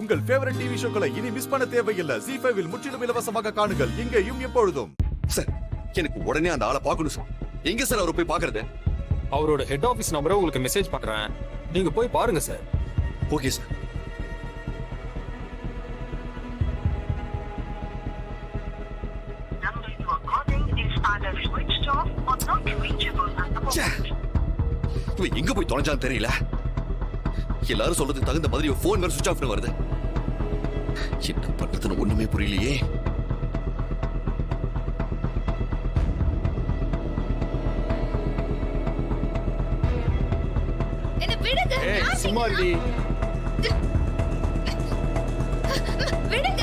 உங்கள் favourite TV ஷோக்களை இனி miss பண்ண தேவையில்லை. ZEE5 இல் முற்றிலும் இலவசமாக காணுங்கள். இங்கேயும் எப்பொழுதும். சார், எனக்கு உடனே அந்த ஆளை பார்க்கணும் சார். எங்க சார் அவரை போய் பார்க்கறது? அவரோட ஹெட் ஆபீஸ் நம்பரை உங்களுக்கு மெசேஜ் பண்றேன். நீங்க போய் பாருங்க சார். Okay sir. இவன் எங்க போய் தொலைஞ்சான்னு தெரியல. எல்லாரும் சொல்றதுக்கு தகுந்த மாதிரி போன் வேற சுவிட்ச் ஆஃப்னு வருது. என்ன பண்றதுன்னு ஒண்ணுமே புரியலையே. சும்மா இருடி. விடுங்க.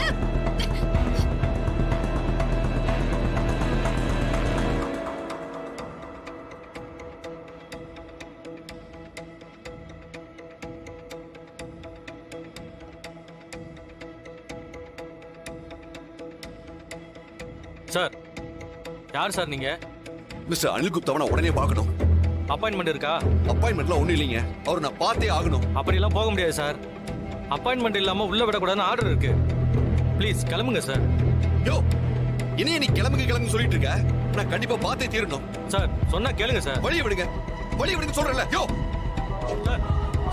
சார், யார் சார் நீங்க? மிஸ்டர் அனில் குப்தாவை உடனே பார்க்கணும். அப்பாயின்மெண்ட் இருக்கா? அப்பாயின்மெண்ட்லாம் ஒண்ணும் இல்லைங்க. அவரை நான் பார்த்தே ஆகணும். அப்படிலாம் போக முடியாது சார். அப்பாயின்மெண்ட் இல்லாம உள்ள விடக்கூடாதுன்னு ஆர்டர் இருக்கு. ப்ளீஸ் கிளம்புங்க சார். யோ, இனியே நீ கிளம்புங்க சொல்லிட்டு இருக்க. நான் கண்டிப்பா பார்த்தே தீரணும். சார், சொன்னா கேளுங்க சார். வழியை விடுங்க சொல்றேன்ல. யோ சார்,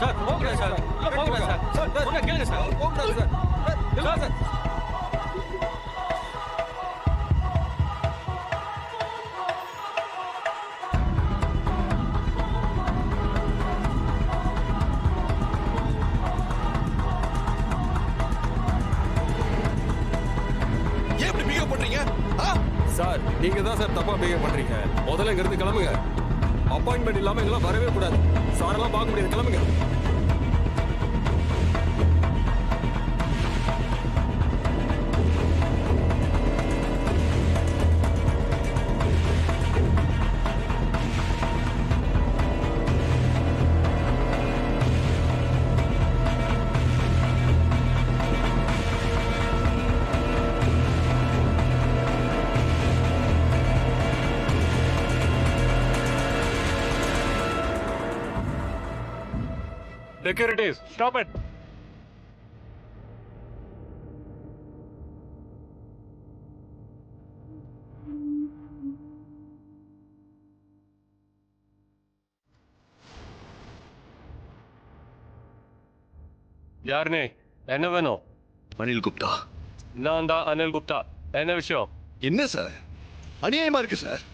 சார் போங்க சார். உள்ள போங்க சார். சார், சொன்னா கேளுங்க சார். போங்க சார். சார் சார், நீங்க தான் சார் தப்பா பிஹேவ் பண்றீங்க. முதல்ல இங்க இருந்து கிளம்புங்க. அப்பாயின்மெண்ட் இல்லாம எங்களாம் வரவே கூடாது. சாரெல்லாம் பார்க்க முடியாது. கிளம்புங்க. Securities, stop it. யார் நீ? என்ன வேணும்? அனில் குப்தா. நான் தான் அனில் குப்தா. என்ன விஷயம்? என்ன சார், அநியாயமா இருக்கு சார்.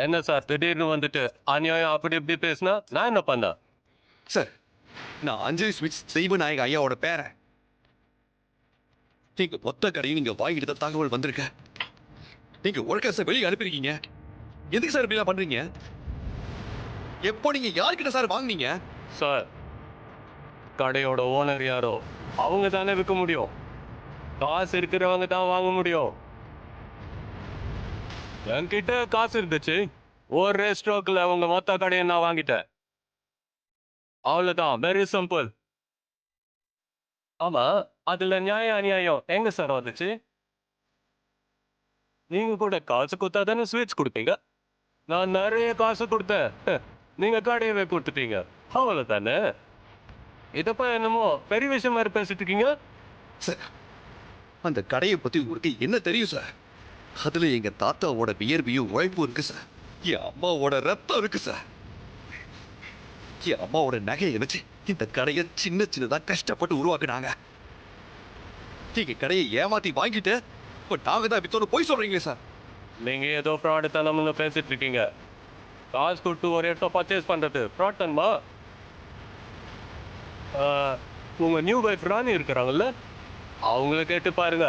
என்ன சார் திடீர்னு வந்துட்டு அநியாயம் அப்படி இப்படி பேசினா நான் என்ன பண்ண? சார், நான் அஞ்சலி ஸ்வீட்ஸ் தெய்வநாயக ஐயாவோட பேரன். நீங்க மொத்த கடையும் நீங்க வாங்கிட்டு தகவல் வந்திருக்க. நீங்க ஒர்க்கர்ஸை வெளியே அனுப்பிருக்கீங்க. எதுக்கு சார் இப்படிலாம் பண்றீங்க? எப்போ நீங்க யார்கிட்ட சார் வாங்குனீங்க? சார், கடையோட ஓனர் யாரோ அவங்க தானே விற்க முடியும். காசு இருக்கிறவங்க தான் வாங்க முடியும். என்கிட்ட காசு இருந்துச்சு. ஒரு ரெஸ்டாரண்ட்ல அவங்க மொத்த கடையை நான் வாங்கிட்டேன். அவ்வளவுதான், வெரி சிம்பிள். ஆமா, அதுல நியாயம் அநியாயம் எங்க சார் வந்துச்சு? நீங்க கூட காசு கொடுத்தா தானே ஸ்வீட்ஸ் கொடுப்பீங்க. நான் நிறைய காசு கொடுத்தேன், நீங்க கடையவே கொடுத்துட்டீங்க. அவ்வளவுதானே. இதப்ப என்னமோ பெரிய விஷயம் மாதிரி பேசிட்டு இருக்கீங்க. சார், அந்த கடையை பத்தி உங்களுக்கு என்ன தெரியும் சார்? அதுல எங்க தாத்தாவோட வியர்வையும் உழைப்பும் இருக்கு சார். என் அம்மாவோட ரத்தம் இருக்கு சார். என் அம்மாவோட நகையை வச்சு இந்த கடையை சின்னதா கஷ்டப்பட்டு உருவாக்குனாங்க. நீங்க கடையை ஏமாத்தி வாங்கிட்டு இப்ப நாங்க தான் வித்தோன்னு போய் சொல்றீங்களே சார். நீங்க ஏதோ ஃப்ராட் தனம்னு பேசிட்டு இருக்கீங்க. காசு கொடுத்து ஒரு இடத்த பர்ச்சேஸ் பண்றது ஃப்ராட் தன்மா? உங்க நியூ வைஃப் ராணி இருக்கிறாங்கல்ல, அவங்கள கேட்டு பாருங்க.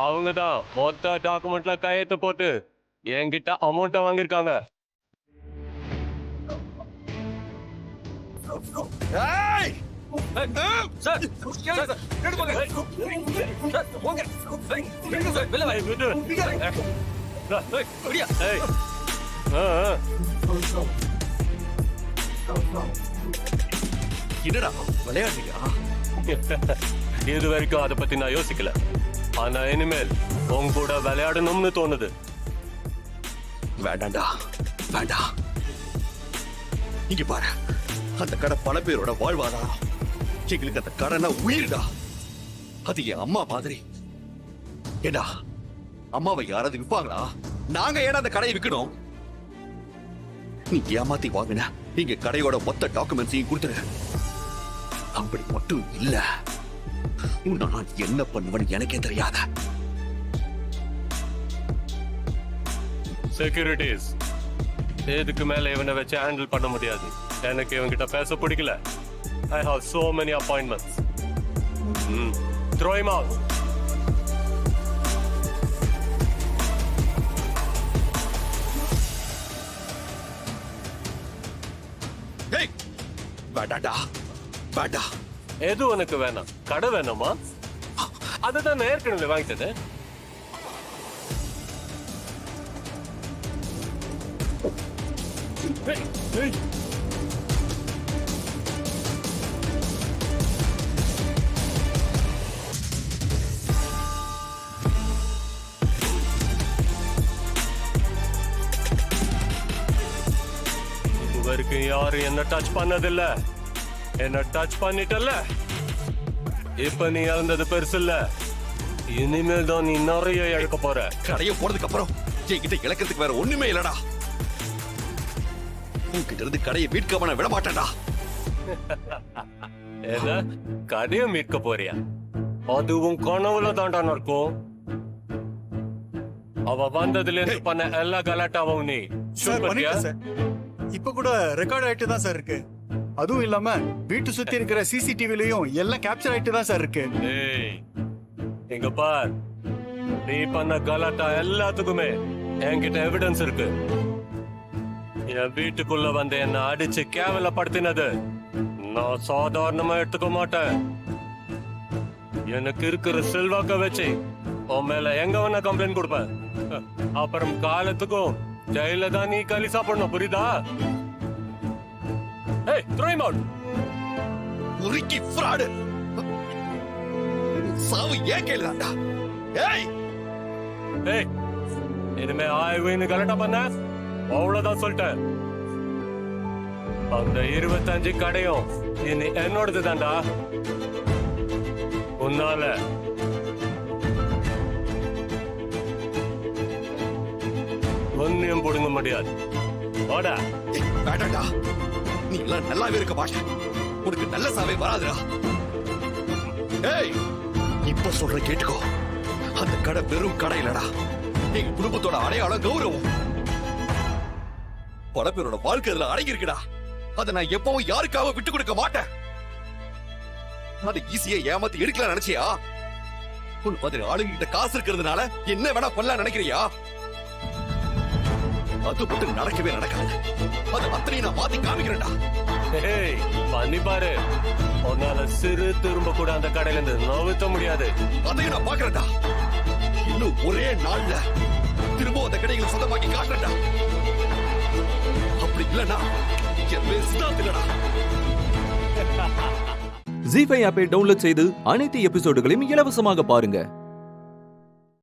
அவங்க தான் மொத்த டாக்குமெண்ட்ல கையெழுத்து போட்டு என்கிட்ட அமௌண்ட்டை வாங்கியிருக்காங்க. என்னடா விளையாடுறியா? இது வரைக்கும் அதை பத்தி நான் யோசிக்கல. ஆனா இனிமேல் உங்க கூட விளையாடணும்னு தோணுது. வேண்டாண்டா, வேண்டாம். இங்க பாரு, அந்த கடை பல பேரோட வாழ்வாதாரம். எங்களுக்கு அந்த கடைனா உயிர்டா. அது என் அம்மா மாதிரி. ஏடா அம்மாவை யாராவது விற்பாங்களா? நாங்க ஏடா அந்த கடையை விற்கணும்? நீ ஏமாத்தி வாங்கின இங்க கடையோட மொத்த டாக்குமெண்ட்ஸையும் கொடுத்துரு. அப்படி மட்டும் இல்ல, உன்னை நான் என்ன பண்ணுவேன்னு எனக்கே தெரியாத. செக்யூரிட்டிஸ், இதுக்கு மேல இவனை வச்சு ஹேண்டில் பண்ண முடியாது. எனக்கு இவன்கிட்ட பேச பிடிக்கல. I have so many appointments. Throw him out. ஏய், வேண்டாடா, வேண்டா. எது உனக்கு வேணாம்? கடை வேணுமா? அதுதான் நான் ஏற்கனவே வாங்கிட்டது. இதுவரைக்கும் யாரும் என்ன டச் பண்ணதில்ல. என்ன டச் பண்ணிட்டல்ல, இப்ப நீ இழந்தது பெருசு இல்ல. இனிமேல் தான் நீ நிறைய இழக்க போற. கடையை போனதுக்கு அப்புறம் என்கிட்ட இழக்கிறதுக்கு வேற ஒண்ணுமே இல்லடா. உன்கிட்ட இருந்து கடையை மீட்காம நான் விட மாட்டேன்டா. ஏதா கடையை மீட்க போறியா? அதுவும் கனவுல தாண்டா நடக்கும். அவ வந்ததுல இருந்து பண்ண எல்லா கலாட்டாவும் நீ சார் பண்ணிட்டேன் சார். இப்ப கூட ரெக்கார்ட் ஆயிட்டு தான் சார் இருக்கு. அதுவும் இல்லாம வீட்டு சுத்தி இருக்கிற சிசிடிவிலையும் எல்லாம் கேப்சர் ஆயிட்டு தான் சார் இருக்கு. ஏய், இங்க பார், நீ பண்ண கலாட்டா எல்லாத்துக்குமே என்கிட்ட எவிடன்ஸ் இருக்கு. என் வீட்டுக்குள்ள வந்து என்ன அடிச்சு கேவலப்படுத்தினது நான் சாதாரணமா எடுத்துக்க மாட்டேன். எனக்கு இருக்கிற செல்வாக்க வச்சு உன் மேல எங்க வேணா கம்ப்ளைண்ட் கொடுப்பேன். அப்புறம் காலத்துக்கும் ஜெயில தான் நீ களி சாப்பிடணும், புரியுதா? Hey, throw him out. உருக்கி ஃப்ராடு. சாவு ஏன் கேளுடா. ஏய், ஏய், இனிமே ஆய்வுன்னு கலட்டா பண்ண அவ்வளவுதான் சொல்லிட்டேன். அந்த 25 கடையும் இனி என்னோடது தான்டா. உன்னால ஒன்னையும் புடுங்க முடியாது. வாடா. வேண்டாடா, நீ எல்லாம் நல்லாவே இருக்க மாட்ட. உனக்கு நல்ல சாவே வராதுடா. ஏய், இப்ப சொல்ற கேட்டுக்கோ. அந்த கடை வெறும் கடை இல்லடா, எங்க குடும்பத்தோட அடையாளம், கௌரவம். பல பேரோட வாழ்க்கை அதுல அடங்கி இருக்குடா. அதை நான் எப்பவும் யாருக்காக விட்டு கொடுக்க மாட்டேன். அதை ஈஸியா ஏமாத்தி எடுக்கலாம் நினைச்சியா? உன் மாதிரி ஆளுங்க கிட்ட காசு இருக்கிறதுனால என்ன வேணா பண்ணலாம் நினைக்கிறியா? அது மட்டும் நடக்கவே நடக்காது. அது அத்தனை நான் மாத்தி காமிக்கிறேன்டா. ஏய், பண்ணி பாரு. உன்னால சிறு திரும்ப கூட அந்த கடையில இருந்து நவுத்த முடியாது. அதையும் நான் பாக்குறேன்டா. இன்னும் ஒரே நாள்ல திரும்ப அந்த கடைகளை சொந்தமாக்கி காட்டுறேன்டா. அப்படி இல்லனா என் பேர் சித்தார்த் இல்லடா. ஜீ5 ஆப்பை டவுன்லோட் செய்து அனைத்து எபிசோடுகளையும் இலவசமாக பாருங்க.